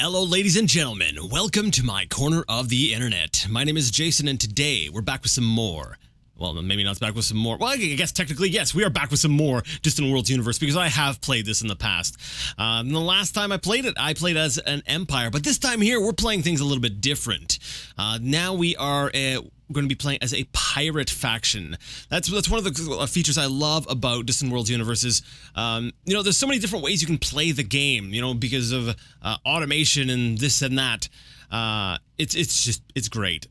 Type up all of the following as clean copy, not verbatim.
Hello, ladies and gentlemen. Welcome to my corner of the internet. My name is Jason, and today we're back with some more. Well, maybe not back with some more. Well, I guess technically, yes, we are back with some more Distant Worlds universe because I have played this in the past. The last time I played it, I played as an Empire, but this time here, we're playing things a little bit different. Now we are going to be playing as a pirate faction. That's one of the features I love about Distant Worlds universes. There's so many different ways you can play the game, because of automation and this and that. It's great.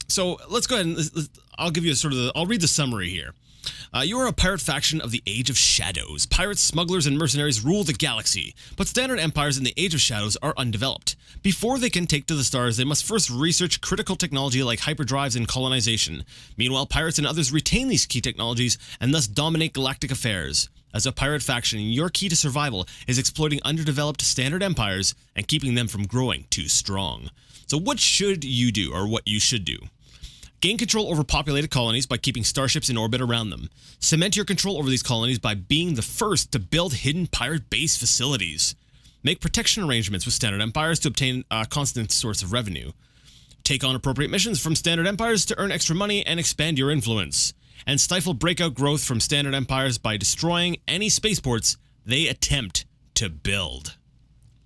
So let's go ahead and I'll give you I'll read the summary here. You are a pirate faction of the Age of Shadows. Pirates, smugglers, and mercenaries rule the galaxy, but standard empires in the Age of Shadows are undeveloped. Before they can take to the stars, they must first research critical technology like hyperdrives and colonization. Meanwhile, pirates and others retain these key technologies and thus dominate galactic affairs. As a pirate faction, your key to survival is exploiting underdeveloped standard empires and keeping them from growing too strong. So what should you do, or what you should do? Gain control over populated colonies by keeping starships in orbit around them. Cement your control over these colonies by being the first to build hidden pirate base facilities. Make protection arrangements with standard empires to obtain a constant source of revenue. Take on appropriate missions from standard empires to earn extra money and expand your influence. And stifle breakout growth from standard empires by destroying any spaceports they attempt to build.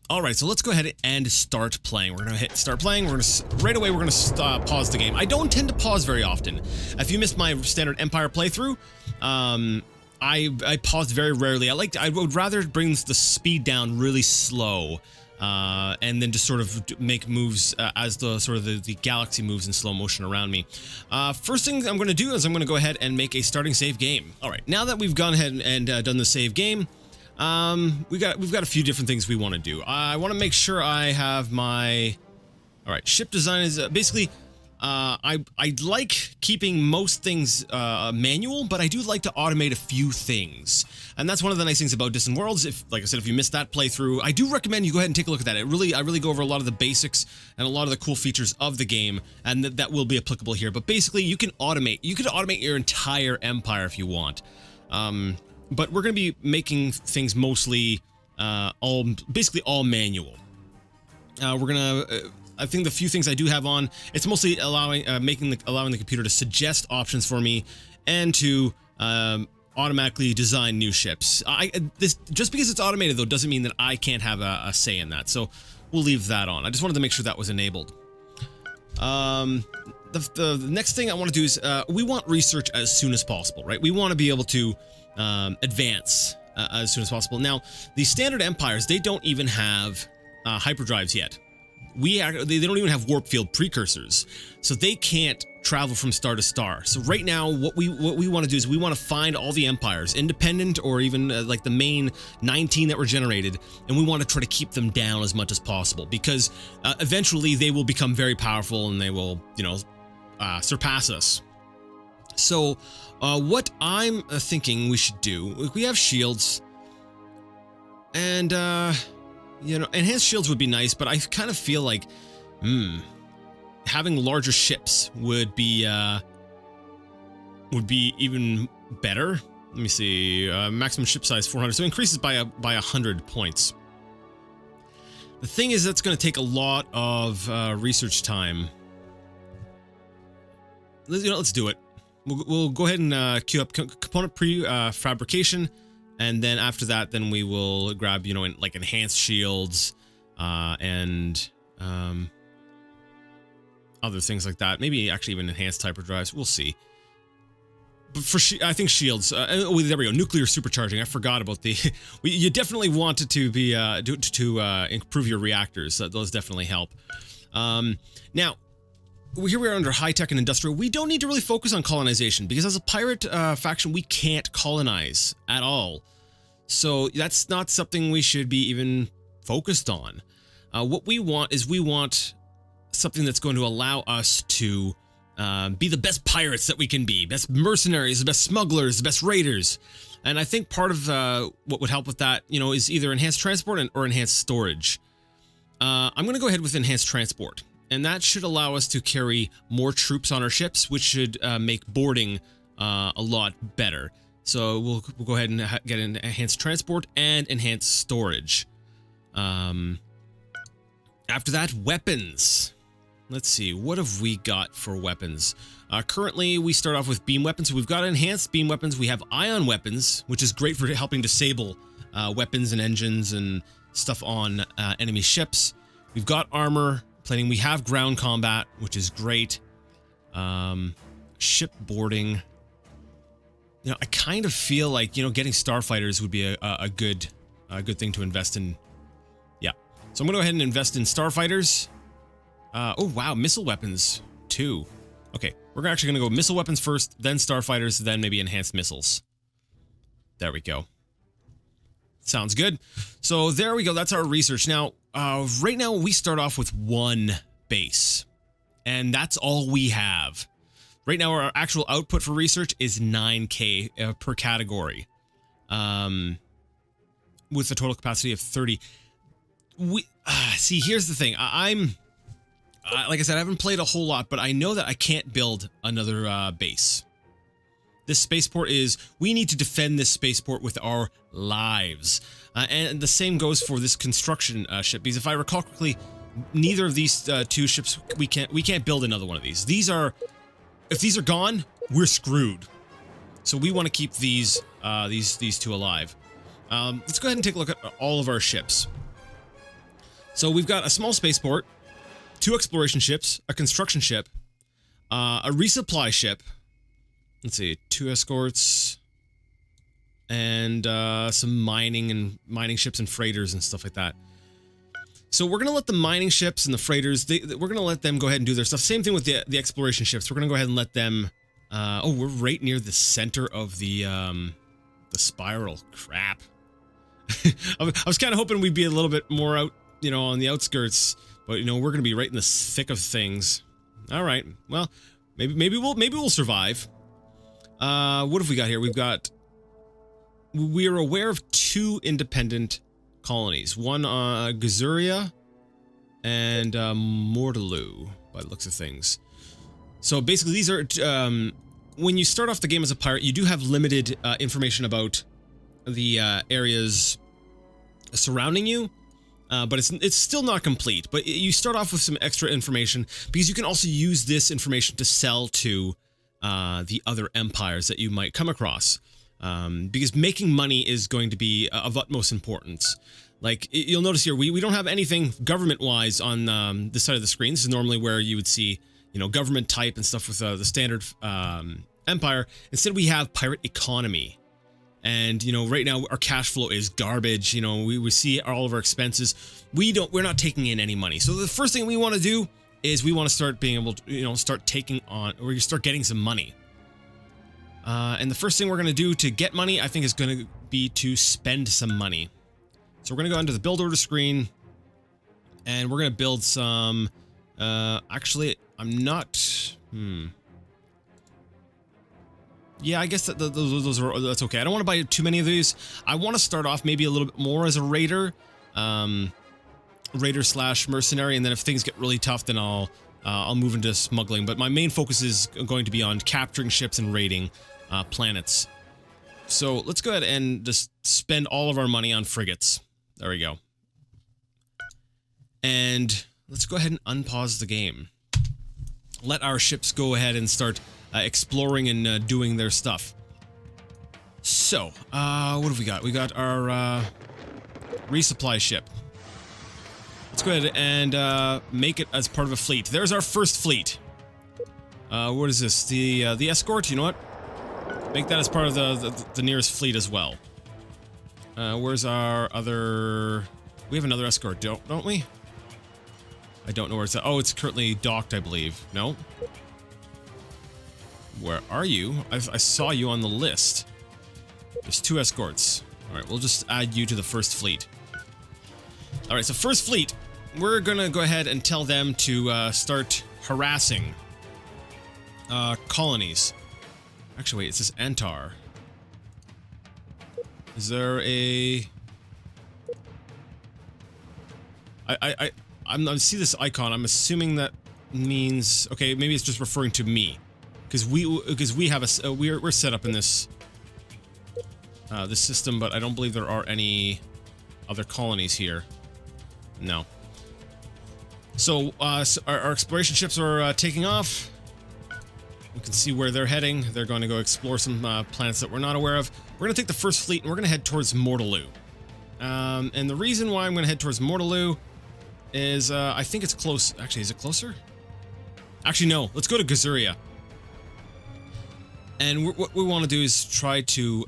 Alright, so let's go ahead and start playing. We're going to hit start playing. Right away we're going to pause the game. I don't tend to pause very often. If you missed my standard Empire playthrough, I paused very rarely. I would rather bring the speed down really slow, and then just sort of make moves as the galaxy moves in slow motion around me. First thing I'm going to do is I'm going to go ahead and make a starting save game. Alright, now that we've gone ahead and done the save game, we've got a few different things we want to do. I want to make sure I have my... Alright, ship design is basically... I like keeping most things manual, but I do like to automate a few things. And that's one of the nice things about Distant Worlds. Like I said, if you missed that playthrough, I do recommend you go ahead and take a look at that. I really go over a lot of the basics and a lot of the cool features of the game, and that will be applicable here. But basically, you can automate your entire empire if you want. But we're going to be making things mostly basically all manual. I think the few things I do have on, it's mostly allowing the computer to suggest options for me and to automatically design new ships. Just because it's automated though doesn't mean that I can't have a say in that. So we'll leave that on. I just wanted to make sure that was enabled. The next thing I want to do is we want research as soon as possible, right? We want to be able to advance as soon as possible. Now, the standard empires, they don't even have hyperdrives yet. They don't even have warp field precursors, so they can't travel from star to star. So right now, what we want to do is we want to find all the empires, independent or even like the main 19 that were generated, and we want to try to keep them down as much as possible because eventually they will become very powerful and they will, surpass us. So what I'm thinking we should do, we have shields, and enhanced shields would be nice, but I kind of feel like, having larger ships would be even better. Let me see, maximum ship size 400, so it increases by 100 points. The thing is, that's going to take a lot of research time. Let's do it. We'll go ahead and queue up component pre-fabrication. And then after that, then we will grab, like enhanced shields, and other things like that. Maybe actually even enhanced hyperdrives. We'll see. But I think shields. There we go. Nuclear supercharging. I forgot about the. You definitely want it to be to improve your reactors. Those definitely help. Now. Here we are under high-tech and industrial. We don't need to really focus on colonization because as a pirate faction, we can't colonize at all. So that's not something we should be even focused on. What we want is something that's going to allow us to be the best pirates that we can be, best mercenaries, the best smugglers, the best raiders. And I think part of what would help with that, is either enhanced transport or enhanced storage. I'm going to go ahead with enhanced transport. And that should allow us to carry more troops on our ships, which should make boarding a lot better. So we'll go ahead and get enhanced transport and enhanced storage. After that, weapons. Let's see, what have we got for weapons? Currently, we start off with beam weapons. We've got enhanced beam weapons. We have ion weapons, which is great for helping disable weapons and engines and stuff on enemy ships. We've got armor plating. We have ground combat, which is great. Ship boarding. You know, I kind of feel like, you know, getting starfighters would be a good thing to invest in. Yeah. So I'm going to go ahead and invest in starfighters. Oh, wow. Missile weapons, too. Okay. We're actually going to go missile weapons first, then starfighters, then maybe enhanced missiles. There we go. Sounds good. So there we go. That's our research. Now, right now, we start off with one base. And that's all we have. Right now, our actual output for research is 9K per category. With a total capacity of 30. See, here's the thing. Like I said, I haven't played a whole lot, but I know that I can't build another base. This spaceport we need to defend this spaceport with our lives. And the same goes for this construction ship, because if I recall correctly, neither of these two ships, we can't build another one of these. If these are gone, we're screwed. So we want to keep these two alive. Let's go ahead and take a look at all of our ships. So we've got a small spaceport, 2 exploration ships, a construction ship, a resupply ship. Let's see, 2 escorts, and some mining ships and freighters and stuff like that. So we're gonna let the mining ships and the freighters. We're gonna let them go ahead and do their stuff. Same thing with the exploration ships. We're gonna go ahead and let them. Oh, we're right near the center of the spiral. Crap. I was kind of hoping we'd be a little bit more out, you know, on the outskirts, but you know we're gonna be right in the thick of things. All right. Well, maybe we'll survive. What have we got here? We are aware of 2 independent colonies. One, Gizuria and Mortaloo, by the looks of things. So basically these are, when you start off the game as a pirate, you do have limited information about the areas surrounding you, but it's still not complete. But you start off with some extra information, because you can also use this information to sell to the other empires that you might come across. Because making money is going to be of utmost importance. Like, you'll notice here, we don't have anything government-wise on this side of the screen. This is normally where you would see, you know, government type and stuff with the standard empire. Instead, we have pirate economy. And, you know, right now, our cash flow is garbage. You know, we see all of our expenses. We're not taking in any money. So the first thing we want to do is we want to start being able to, you know, start taking on, or you start getting some money. And the first thing we're going to do to get money, I think, is going to be to spend some money. So we're going to go into the build order screen, and we're going to build some, actually, I'm not, yeah, I guess that's okay. I don't want to buy too many of these. I want to start off maybe a little bit more as a raider, raider/mercenary, and then if things get really tough, then I'll move into smuggling. But my main focus is going to be on capturing ships and raiding planets. So let's go ahead and just spend all of our money on frigates. There we go. And let's go ahead and unpause the game. Let our ships go ahead and start exploring and doing their stuff. So, what have we got? We got our resupply ship. Let's go ahead and make it as part of a fleet. There's our first fleet. What is this? The escort? You know what? Make that as part of the nearest fleet as well. Where's our other... We have another escort, don't we? I don't know where it's at. Oh, it's currently docked, I believe. No? Where are you? I saw you on the list. There's 2 escorts. Alright, we'll just add you to the first fleet. Alright, so first fleet. We're gonna go ahead and tell them to start harassing colonies. Actually, wait, it says Antar. Is there a... I see this icon. I'm assuming that means... Okay, maybe it's just referring to me. Because we have a... we're set up in this... this system, but I don't believe there are any other colonies here. No. So, our exploration ships are taking off. We can see where they're heading. They're going to go explore some planets that we're not aware of. We're going to take the first fleet and we're going to head towards Mortaloo. And the reason why I'm going to head towards Mortaloo is I think it's close. Actually, is it closer? Actually, no. Let's go to Gizuria. And what we want to do is try to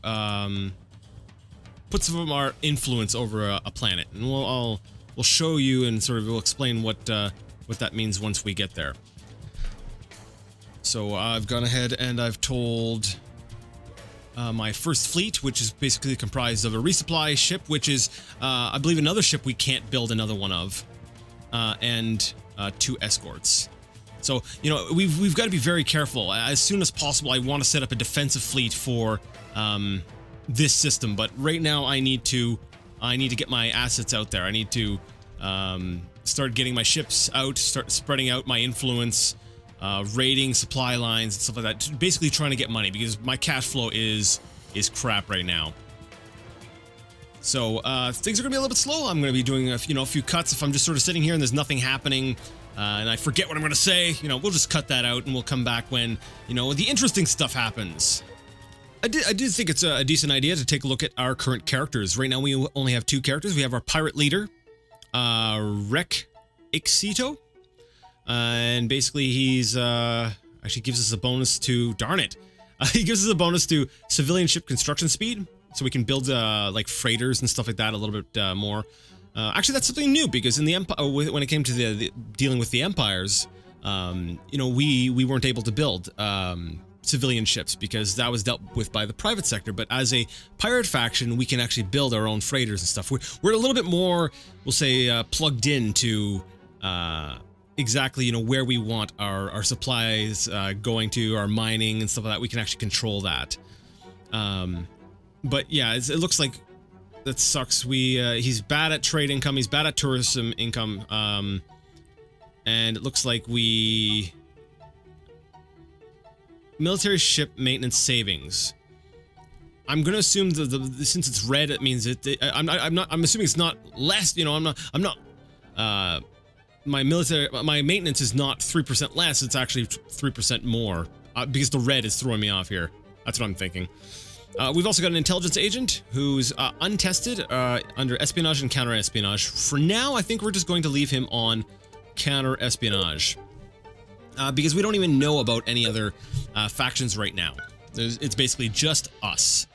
put some of our influence over a planet, and we'll show you and sort of we'll explain what that means once we get there. So I've gone ahead and I've told my first fleet, which is basically comprised of a resupply ship, which is I believe another ship we can't build another one of, and 2 escorts. So, you know, we've got to be very careful. As soon as possible, I want to set up a defensive fleet for this system. But right now, I need to get my assets out there. I need to start getting my ships out, start spreading out my influence, raiding supply lines and stuff like that. Basically, trying to get money because my cash flow is crap right now. So things are gonna be a little bit slow. I'm gonna be doing a few cuts if I'm just sort of sitting here and there's nothing happening. And I forget what I'm going to say, we'll just cut that out and we'll come back when, the interesting stuff happens. I do think it's a decent idea to take a look at our current characters. Right now, we only have 2 characters. We have our pirate leader, Rek Ixito. And basically, he's actually gives us a bonus to, darn it. He gives us a bonus to civilian ship construction speed. So we can build like freighters and stuff like that a little bit more. Actually, that's something new because in the Empire, when it came to the dealing with the empires, we weren't able to build civilian ships because that was dealt with by the private sector. But as a pirate faction, we can actually build our own freighters and stuff. We're a little bit more, we'll say, plugged into exactly where we want our supplies going to, our mining and stuff like that. We can actually control that. But yeah, it looks like. That sucks. He's bad at trade income. He's bad at tourism income. And it looks like military ship maintenance savings. I'm gonna assume since it's red, it means I'm assuming it's not less. My maintenance is not 3% less. It's actually 3% more because the red is throwing me off here. That's what I'm thinking. We've also got an intelligence agent who's untested under espionage and counter-espionage. For now, I think we're just going to leave him on counter-espionage because we don't even know about any other factions right now. It's basically just us.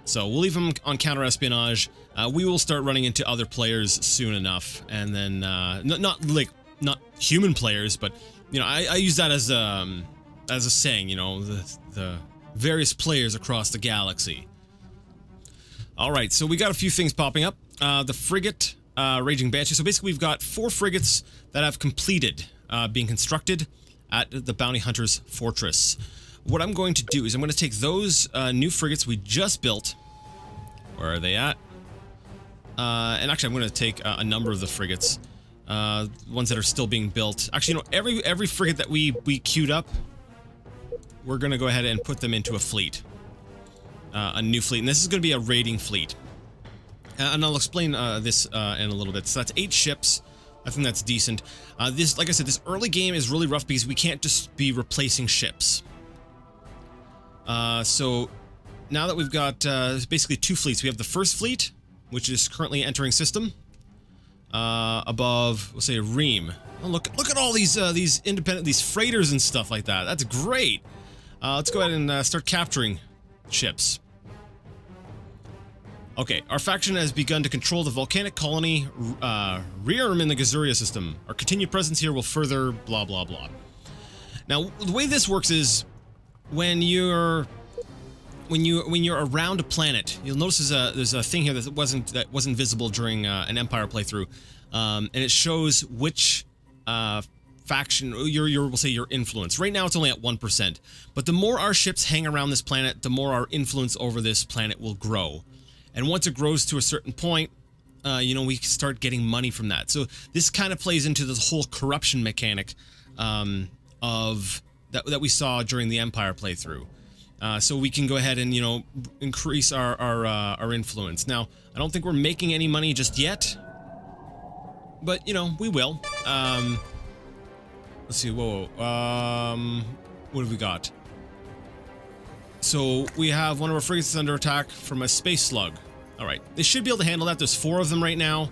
So we'll leave him on counter-espionage. We will start running into other players soon enough, and then not human players, but I use that as a saying. The various players across the galaxy. Alright, so we got a few things popping up. The frigate, Raging Banshee. So basically we've got 4 frigates that have completed being constructed at the Bounty Hunter's Fortress. What I'm going to do is I'm going to take those new frigates we just built. Where are they at? And actually I'm going to take a number of the frigates. Ones that are still being built. Actually, every frigate that we queued up, we're going to go ahead and put them into a fleet. A new fleet. And this is going to be a raiding fleet. And I'll explain this in a little bit. So that's 8 ships. I think that's decent. This, like I said, this early game is really rough because we can't just be replacing ships. So now that we've got basically 2 fleets. We have the first fleet, which is currently entering system. Above, we'll say, Ream. Oh, look at all these freighters and stuff like that. That's great. Let's go ahead and start capturing ships. Okay, our faction has begun to control the volcanic colony Rearm in the Gizuria system. Our continued presence here will further blah blah blah. Now, the way this works is when you're around a planet, you'll notice there's a thing here that wasn't visible during an Empire playthrough, and it shows which faction, we'll say your influence. Right now it's only at 1%, but the more our ships hang around this planet, the more our influence over this planet will grow. And once it grows to a certain point, we start getting money from that. So this kind of plays into this whole corruption mechanic of that we saw during the Empire playthrough. So we can go ahead and increase our influence. Now, I don't think we're making any money just yet, but we will. Let's see. Whoa. What have we got? So we have one of our frigates under attack from a space slug. All right, they should be able to handle that. There's 4 of them right now.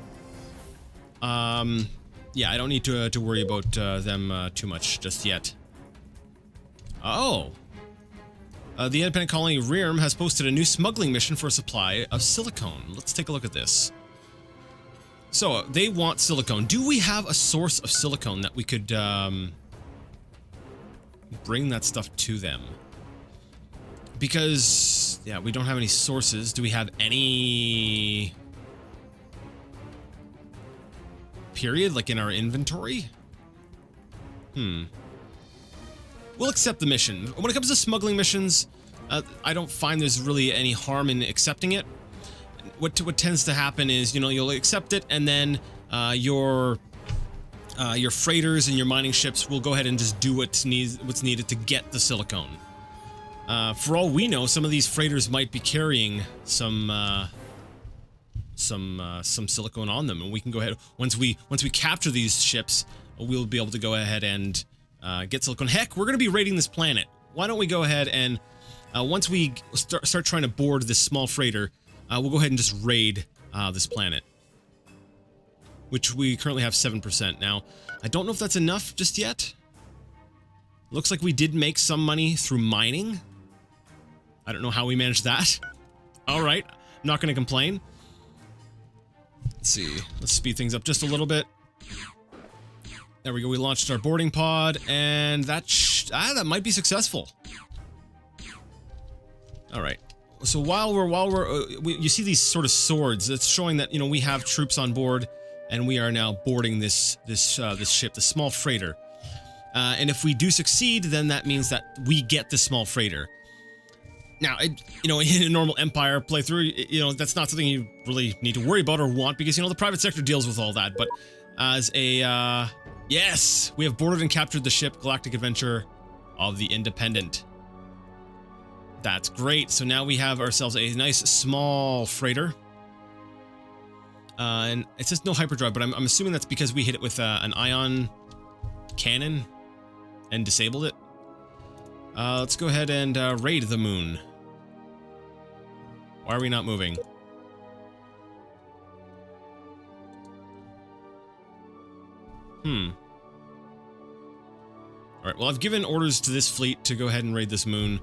Yeah, I don't need to worry about them too much just yet. Oh. The independent colony Rearm has posted a new smuggling mission for a supply of silicone. Let's take a look at this. So, they want silicone. Do we have a source of silicone that we could bring that stuff to them? Because, yeah, we don't have any sources. Do we have any... period, like in our inventory? We'll accept the mission. When it comes to smuggling missions, I don't find there's really any harm in accepting it. What tends to happen is, you know, you'll accept it, and then your freighters and your mining ships will go ahead and just do what's needed to get the silicone. For all we know, some of these freighters might be carrying some silicone on them, and we can go ahead once we capture these ships, we'll be able to go ahead and get silicone. Heck, we're going to be raiding this planet. Why don't we go ahead and once we start trying to board this small freighter, we'll go ahead and just raid this planet, which we currently have 7%. Now, I don't know if that's enough just yet. Looks like we did make some money through mining. I don't know how we managed that. All right, I'm not going to complain. Let's see. Let's speed things up just a little bit. There we go. We launched our boarding pod, and that might be successful. All right. So while you see these sort of swords, it's showing that, you know, we have troops on board, and we are now boarding this ship, the small freighter. And if we do succeed, then that means that we get the small freighter. Now, you know, in a normal Empire playthrough, you know, that's not something you really need to worry about or want, because, you know, the private sector deals with all that. But as a, yes, we have boarded and captured the ship Galactic Adventure of the Independent. That's great. So now we have ourselves a nice small freighter. And it says no hyperdrive, but I'm assuming that's because we hit it with an ion cannon and disabled it. Let's go ahead and raid the moon. Why are we not moving? Alright, well, I've given orders to this fleet to go ahead and raid this moon.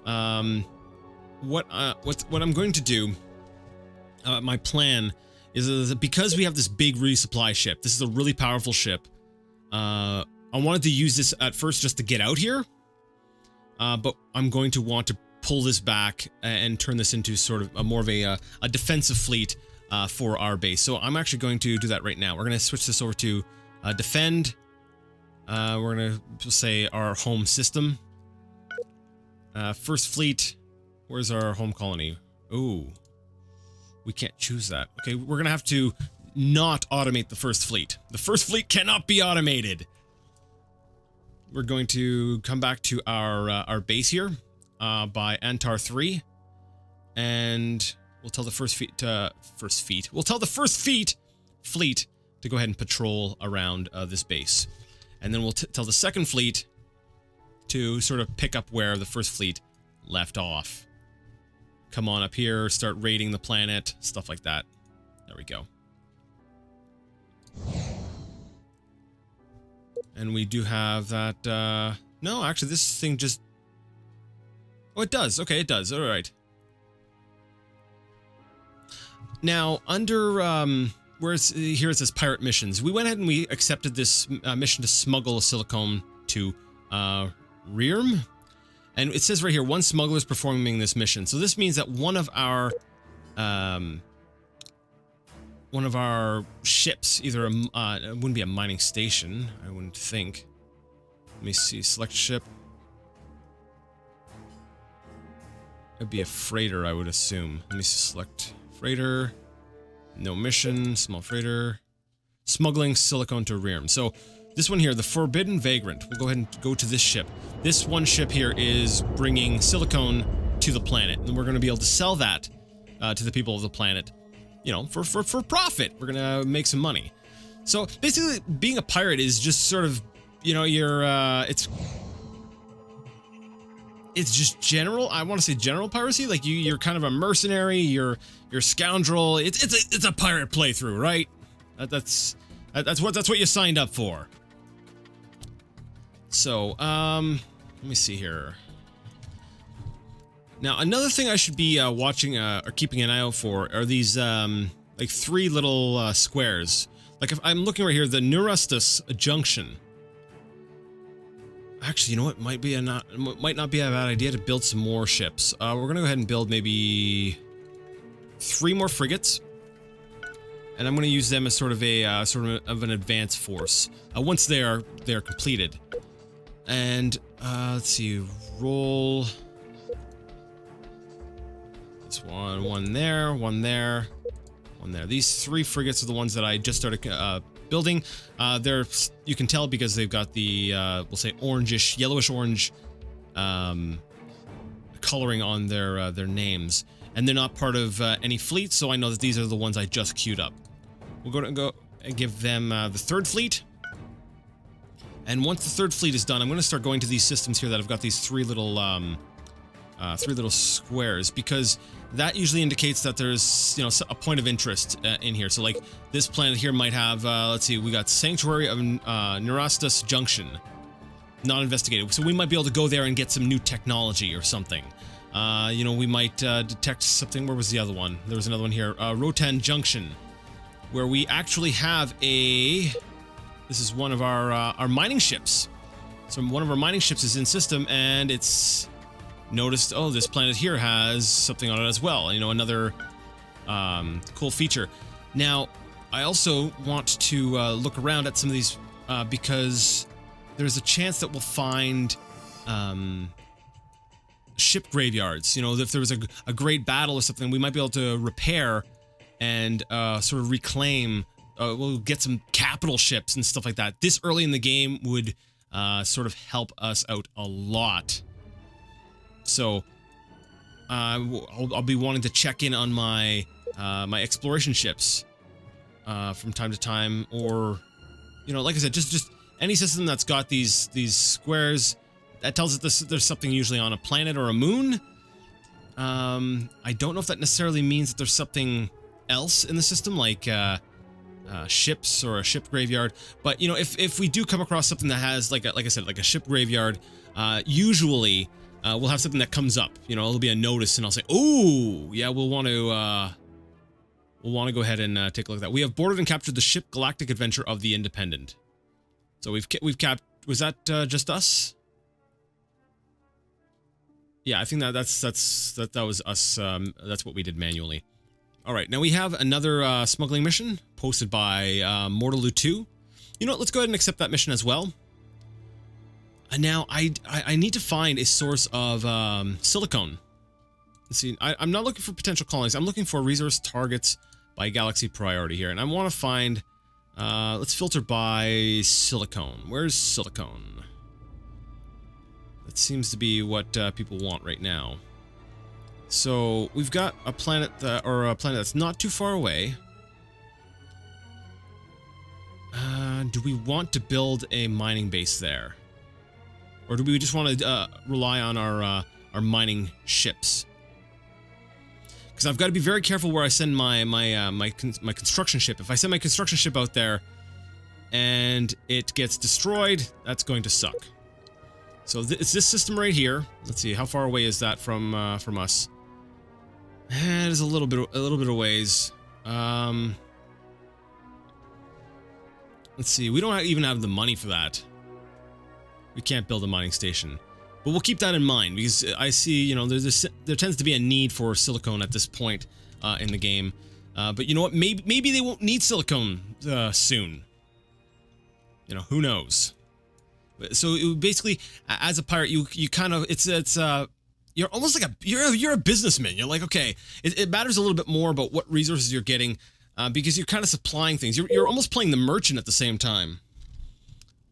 What I'm going to do, my plan is that because we have this big resupply ship, this is a really powerful ship, I wanted to use this at first just to get out here, but I'm going to want to pull this back and turn this into sort of more of a defensive fleet for our base. So I'm actually going to do that right now. We're going to switch this over to defend. We're going to say our home system. First fleet. Where's our home colony? Ooh. We can't choose that. Okay, we're going to have to not automate the first fleet. The first fleet cannot be automated. We're going to come back to our base here by Antar 3, and we'll tell the we'll tell the first fleet to go ahead and patrol around this base, and then we'll tell the second fleet to sort of pick up where the first fleet left off. Come on up here, start raiding the planet, stuff like that. There we go. And we do have that, no, actually this thing just, oh, it does. Okay, it does. All right. Now, under, here it says pirate missions. We went ahead and we accepted this mission to smuggle a silicone to Rearm. And it says right here, one smuggler is performing this mission. So this means that one of our ships, either it wouldn't be a mining station, I wouldn't think. Let me see, select ship. It'd be a freighter, I would assume. Let me select freighter. No mission, small freighter. Smuggling silicone to Rearm. So this one here, the Forbidden Vagrant. We'll go ahead and go to this ship. This one ship here is bringing silicone to the planet, and we're going to be able to sell that to the people of the planet, you know, for profit. We're going to make some money. So basically, being a pirate is just sort of, you know, you're it's just general. I want to say general piracy. Like you're kind of a mercenary. You're a scoundrel. It's a pirate playthrough, right? That's what you signed up for. So let me see here. Now another thing I should be watching or keeping an eye out for are these like 3 little squares. Like if I'm looking right here, the Neurustus Junction. Actually, you know what? Might not be a bad idea to build some more ships. We're gonna go ahead and build maybe 3 more frigates, and I'm gonna use them as sort of an advance force once they are completed. And let's see, roll this one there, one there, one there. These 3 frigates are the ones that I just started building. They're, you can tell because they've got the we'll say orangish, yellowish orange coloring on their names, and they're not part of any fleet, so I know that these are the ones I just queued up. We're going to go and give them the 3rd fleet, and once the 3rd fleet is done, I'm going to start going to these systems here that have got these 3 little squares, because that usually indicates that there's, you know, a point of interest in here. So like this planet here might have, let's see, we got Sanctuary of Neurustus Junction, not investigated. So we might be able to go there and get some new technology or something. You know, we might detect something. Where was the other one? There was another one here, Rotan Junction, where we actually have this is one of our mining ships. So one of our mining ships is in system, and it's noticed, oh, this planet here has something on it as well. You know, another cool feature. Now, I also want to look around at some of these because there's a chance that we'll find ship graveyards. You know, if there was a great battle or something, we might be able to repair and sort of reclaim. We'll get some capital ships and stuff like that. This early in the game would sort of help us out a lot. So I'll be wanting to check in on my my exploration ships from time to time, or, you know, like I said, just any system that's got these squares that tells us there's something usually on a planet or a moon. I don't know if that necessarily means that there's something else in the system, like ships or a ship graveyard. But, you know, if we do come across something that has like I said, like a ship graveyard, usually we'll have something that comes up. You know, it'll be a notice, and I'll say, "Oh, yeah, we'll want to go ahead and take a look at that." We have boarded and captured the ship Galactic Adventure of the Independent. So we've capped. Was that just us? Yeah, I think that was us. That's what we did manually. All right, now we have another smuggling mission posted by Mortalu 2. You know what? Let's go ahead and accept that mission as well. And now I need to find a source of silicone. Let's see. I'm not looking for potential colonies. I'm looking for resource targets by galaxy priority here, and I want to find. Let's filter by silicone. Where's silicone? That seems to be what people want right now. So we've got a planet that's not too far away. Do we want to build a mining base there, or do we just want to rely on our mining ships? Because I've got to be very careful where I send my construction ship. If I send my construction ship out there and it gets destroyed, that's going to suck. So it's this system right here. Let's see, how far away is that from us? It is a little bit of ways. Let's see. We don't even have the money for that. We can't build a mining station, but we'll keep that in mind, because I see, you know, there tends to be a need for silicone at this point in the game. But you know what? Maybe they won't need silicone soon. You know, who knows? So it basically, as a pirate, you kind of you're almost like you're a businessman. You're like, okay, it matters a little bit more about what resources you're getting, because you're kind of supplying things. You're almost playing the merchant at the same time.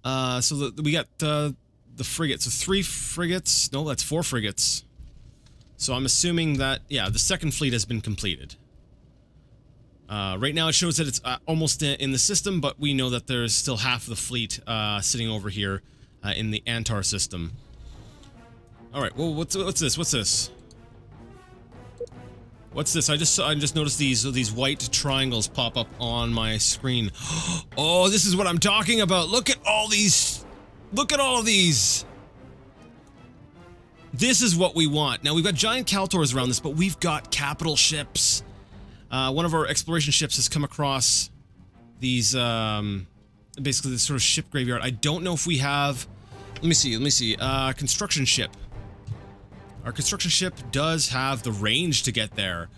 So we got the frigates. So 3 frigates. No, that's 4 frigates. So I'm assuming that, yeah, the second fleet has been completed. Right now it shows that it's almost in the system, but we know that there's still half of the fleet sitting over here in the Antar system. All right, well, what's this? What's this? What's this? I just noticed these white triangles pop up on my screen. Oh, this is what I'm talking about. Look at all these. Look at all of these. This is what we want. Now we've got giant Kaltors around this, but we've got capital ships. One of our exploration ships has come across these, basically this sort of ship graveyard. I don't know if we have. Let me see. Construction ship. Our construction ship does have the range to get there.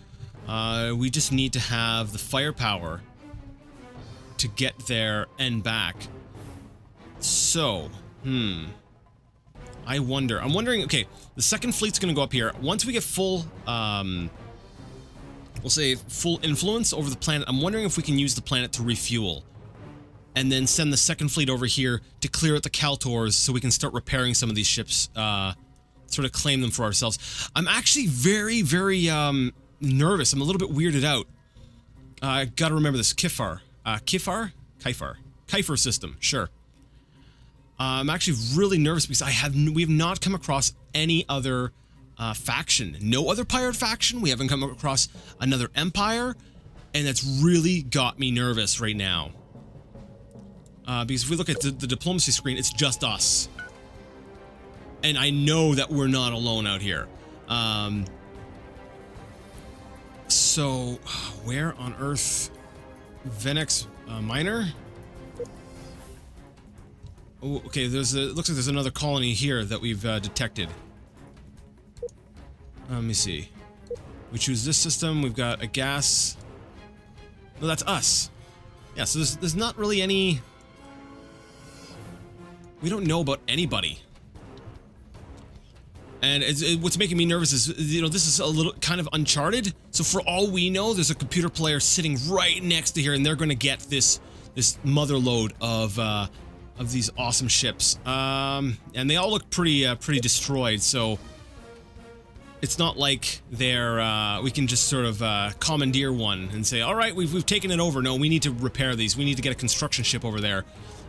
We just need to have the firepower to get there and back. So, I'm wondering, okay, the second fleet's gonna go up here. Once we get full, we'll say full influence over the planet, I'm wondering if we can use the planet to refuel. And then send the second fleet over here to clear out the Kaltors so we can start repairing some of these ships, sort of claim them for ourselves. I'm actually very, very nervous. I'm a little bit weirded out. I gotta remember this. Kifar system. Sure. I'm actually really nervous because we have not come across any other faction. No other pirate faction. We haven't come across another empire, and that's really got me nervous right now. Because if we look at the diplomacy screen, it's just us. And I know that we're not alone out here. So, where on Earth? Venex Minor? Oh, okay, it looks like there's another colony here that we've detected. Let me see. We choose this system, we've got a gas. No, that's us. Yeah, so there's not really any. We don't know about anybody. And what's making me nervous is, you know, this is a little kind of uncharted. So for all we know, there's a computer player sitting right next to here, and they're going to get this mother load of these awesome ships. And they all look pretty destroyed. So it's not like they're we can just sort of commandeer one and say, all right, we've taken it over. No, we need to repair these. We need to get a construction ship over there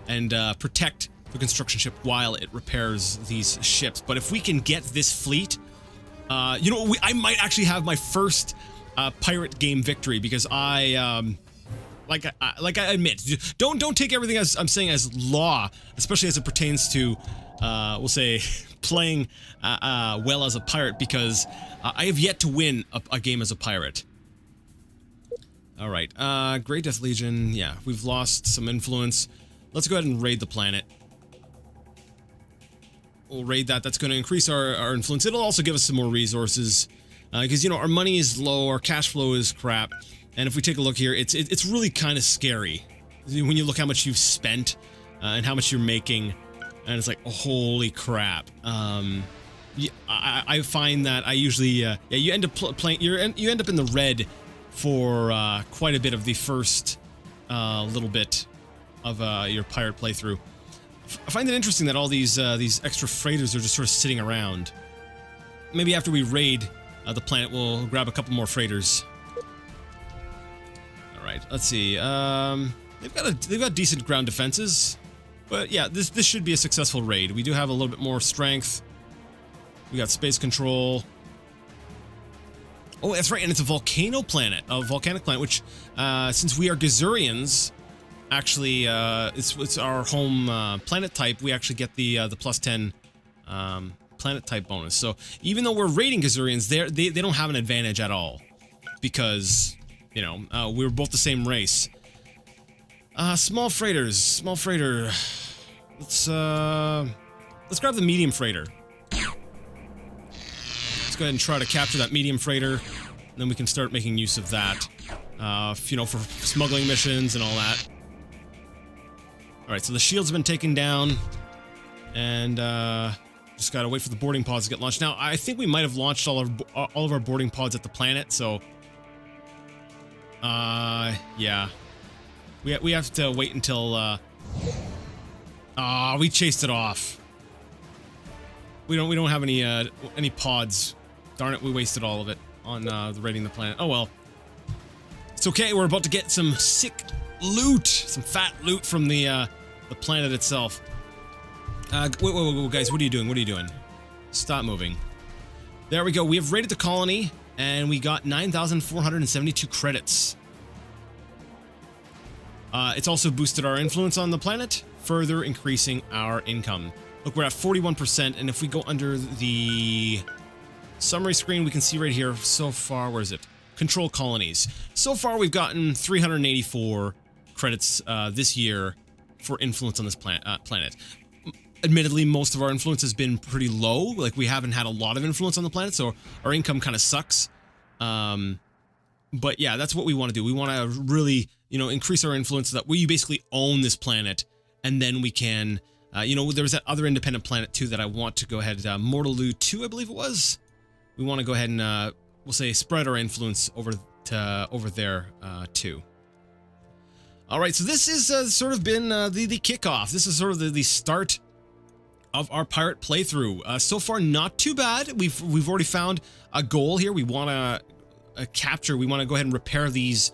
and protect the construction ship while it repairs these ships. But if we can get this fleet, you know, I might actually have my first pirate game victory, because I like I admit, don't take everything as I'm saying as law, especially as it pertains to we'll say playing well as a pirate, because I have yet to win a game as a pirate. All right, Great Death Legion. Yeah, we've lost some influence. Let's go ahead and raid the planet. We'll raid that. That's going to increase our influence. It'll also give us some more resources, because, you know, our money is low, our cash flow is crap, and if we take a look here, it's really kind of scary when you look how much you've spent and how much you're making, and it's like, oh, holy crap. I find that I usually yeah, you end up playing, you end up in the red for quite a bit of the first little bit of your pirate playthrough. I find it interesting that all these extra freighters are just sort of sitting around. Maybe after we raid the planet, we'll grab a couple more freighters. All right, let's see. They've got decent ground defenses, but yeah, this should be a successful raid. We do have a little bit more strength. We got space control. Oh, that's right, and it's a volcanic planet, which since we are Gizureans. Actually, it's our home planet type. We actually get the +10 planet type bonus. So even though we're raiding Gizureans, they don't have an advantage at all, because, you know, we're both the same race. Small freighters, small freighter. Let's grab the medium freighter. Let's go ahead and try to capture that medium freighter, and then we can start making use of that, you know, for smuggling missions and all that. Alright, so the shields have been taken down, and just gotta wait for the boarding pods to get launched. Now, I think we might have launched all of our boarding pods at the planet, so yeah. We have to wait until we chased it off. We don't have any pods. Darn it, we wasted all of it on raiding the planet. Oh well. It's okay. We're about to get some sick loot, some fat loot from the planet itself. Wait, guys, what are you doing? What are you doing? Stop moving. There we go. We have raided the colony, and we got 9,472 credits. It's also boosted our influence on the planet, further increasing our income. Look, we're at 41%, and if we go under the summary screen, we can see right here so far, where is it? Control colonies. So far, we've gotten 384 credits this year for influence on this planet. Admittedly, most of our influence has been pretty low. Like, we haven't had a lot of influence on the planet, so our income kind of sucks. But yeah, that's what we want to do. We want to really, you know, increase our influence so that we basically own this planet, and then we can, you know, there's that other independent planet too that I want to go ahead, Mortalu 2, I believe it was. We want to go ahead and, we'll say, spread our influence over there too. All right, so this is sort of been the kickoff. This is sort of the start of our pirate playthrough. So far, not too bad. We've already found a goal here. We want to capture. We want to go ahead and repair these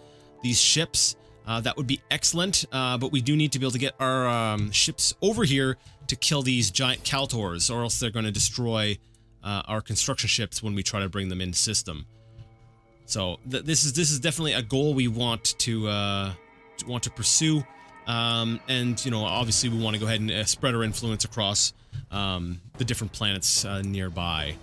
ships. That would be excellent. But we do need to be able to get our ships over here to kill these giant Kaltors, or else they're going to destroy our construction ships when we try to bring them into system. So this is definitely a goal we want to pursue. And you know, obviously we want to go ahead and spread our influence across the different planets nearby.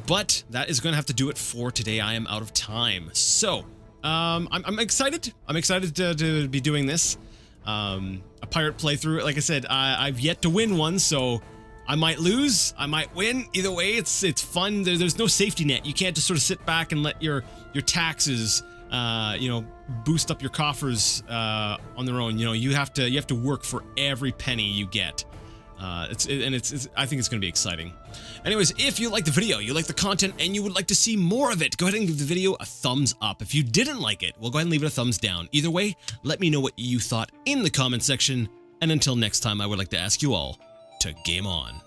But that is going to have to do it for today. I am out of time. So I'm excited. I'm excited to be doing this. A pirate playthrough. Like I said, I've yet to win one, so I might lose, I might win. Either way, it's fun. There's no safety net. You can't just sort of sit back and let your taxes, you know, boost up your coffers on their own. You know, you have to work for every penny you get. I think it's going to be exciting. Anyways, if you like the video, you like the content, and you would like to see more of it, go ahead and give the video a thumbs up. If you didn't like it, well, go ahead and leave it a thumbs down. Either way, let me know what you thought in the comment section. And until next time, I would like to ask you all to game on.